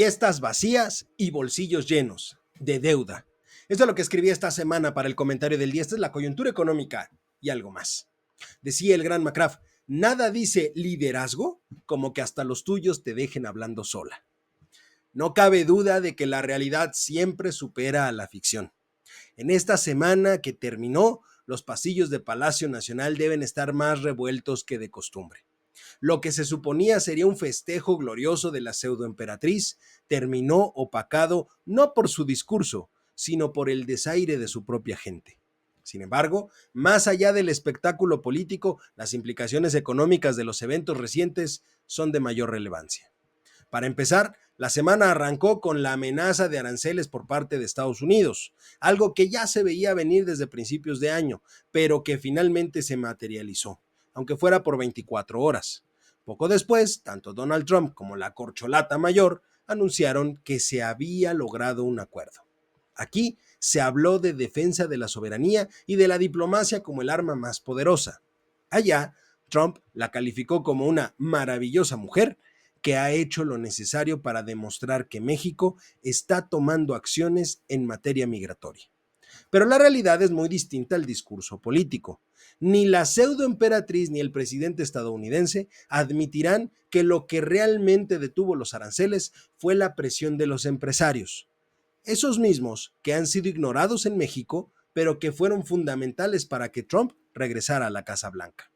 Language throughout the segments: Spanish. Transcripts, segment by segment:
Fiestas vacías y bolsillos llenos de deuda. Esto es lo que escribí esta semana para el comentario del día. Esta es la coyuntura económica y algo más. Decía el gran McCraft, nada dice liderazgo como que hasta los tuyos te dejen hablando sola. No cabe duda de que la realidad siempre supera a la ficción. En esta semana que terminó, los pasillos de Palacio Nacional deben estar más revueltos que de costumbre. Lo que se suponía sería un festejo glorioso de la pseudoemperatriz terminó opacado no por su discurso, sino por el desaire de su propia gente. Sin embargo, más allá del espectáculo político, las implicaciones económicas de los eventos recientes son de mayor relevancia. Para empezar, la semana arrancó con la amenaza de aranceles por parte de Estados Unidos, algo que ya se veía venir desde principios de año, pero que finalmente se materializó, aunque fuera por 24 horas. Poco después, tanto Donald Trump como la corcholata mayor anunciaron que se había logrado un acuerdo. Aquí se habló de defensa de la soberanía y de la diplomacia como el arma más poderosa. Allá, Trump la calificó como una maravillosa mujer que ha hecho lo necesario para demostrar que México está tomando acciones en materia migratoria. Pero la realidad es muy distinta al discurso político. Ni la pseudoemperatriz ni el presidente estadounidense admitirán que lo que realmente detuvo los aranceles fue la presión de los empresarios. Esos mismos que han sido ignorados en México, pero que fueron fundamentales para que Trump regresara a la Casa Blanca.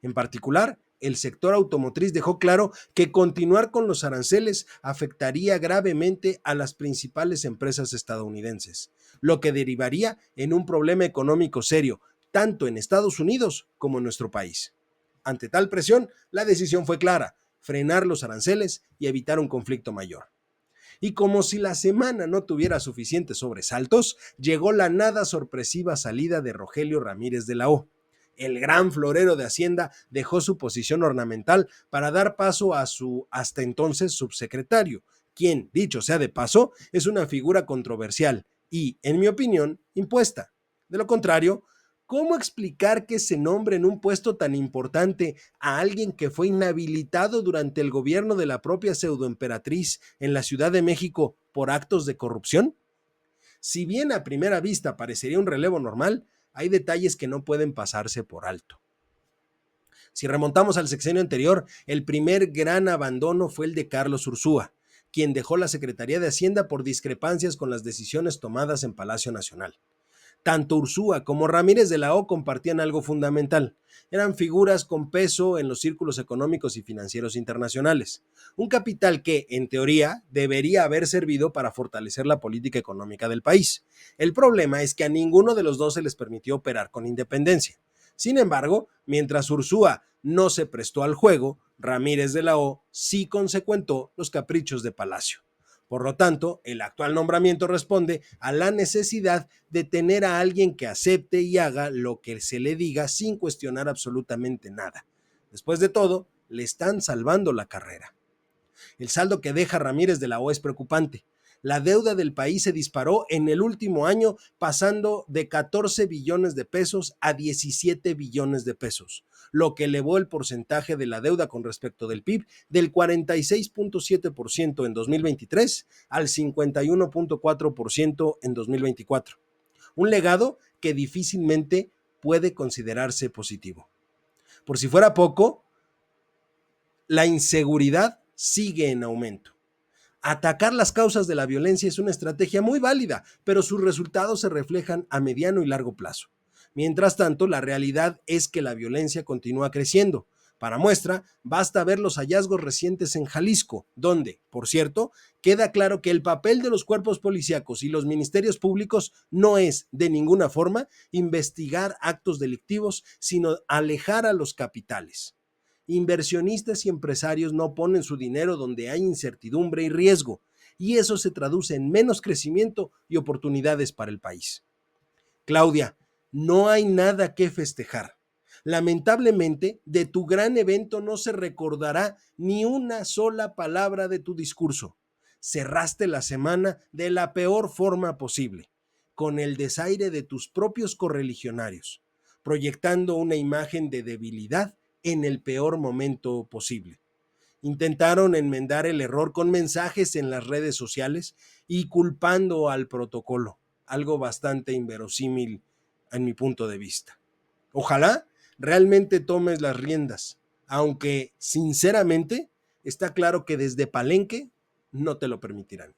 En particular, el sector automotriz dejó claro que continuar con los aranceles afectaría gravemente a las principales empresas estadounidenses, lo que derivaría en un problema económico serio, tanto en Estados Unidos como en nuestro país. Ante tal presión, la decisión fue clara: frenar los aranceles y evitar un conflicto mayor. Y como si la semana no tuviera suficientes sobresaltos, llegó la nada sorpresiva salida de Rogelio Ramírez de la O. El gran florero de Hacienda dejó su posición ornamental para dar paso a su hasta entonces subsecretario, quien, dicho sea de paso, es una figura controversial y, en mi opinión, impuesta. De lo contrario, ¿cómo explicar que se nombre en un puesto tan importante a alguien que fue inhabilitado durante el gobierno de la propia pseudoemperatriz en la Ciudad de México por actos de corrupción? Si bien a primera vista parecería un relevo normal, hay detalles que no pueden pasarse por alto. Si remontamos al sexenio anterior, el primer gran abandono fue el de Carlos Ursúa, quien dejó la Secretaría de Hacienda por discrepancias con las decisiones tomadas en Palacio Nacional. Tanto Ursúa como Ramírez de la O compartían algo fundamental. Eran figuras con peso en los círculos económicos y financieros internacionales. Un capital que, en teoría, debería haber servido para fortalecer la política económica del país. El problema es que a ninguno de los dos se les permitió operar con independencia. Sin embargo, mientras Ursúa no se prestó al juego, Ramírez de la O sí consecuentó los caprichos de Palacio. Por lo tanto, el actual nombramiento responde a la necesidad de tener a alguien que acepte y haga lo que se le diga sin cuestionar absolutamente nada. Después de todo, le están salvando la carrera. El saldo que deja Ramírez de la O es preocupante. La deuda del país se disparó en el último año, pasando de 14 billones de pesos a 17 billones de pesos, lo que elevó el porcentaje de la deuda con respecto del PIB del 46.7% en 2023 al 51.4% en 2024. Un legado que difícilmente puede considerarse positivo. Por si fuera poco, la inseguridad sigue en aumento. Atacar las causas de la violencia es una estrategia muy válida, pero sus resultados se reflejan a mediano y largo plazo. Mientras tanto, la realidad es que la violencia continúa creciendo. Para muestra, basta ver los hallazgos recientes en Jalisco, donde, por cierto, queda claro que el papel de los cuerpos policíacos y los ministerios públicos no es, de ninguna forma, investigar actos delictivos, sino alejar a los capitales. Inversionistas y empresarios no ponen su dinero donde hay incertidumbre y riesgo, y eso se traduce en menos crecimiento y oportunidades para el país. Claudia, no hay nada que festejar. Lamentablemente, de tu gran evento no se recordará ni una sola palabra de tu discurso. Cerraste la semana de la peor forma posible, con el desaire de tus propios correligionarios, proyectando una imagen de debilidad en el peor momento posible. Intentaron enmendar el error con mensajes en las redes sociales y culpando al protocolo, algo bastante inverosímil en mi punto de vista. Ojalá realmente tomes las riendas, aunque sinceramente está claro que desde Palenque no te lo permitirán.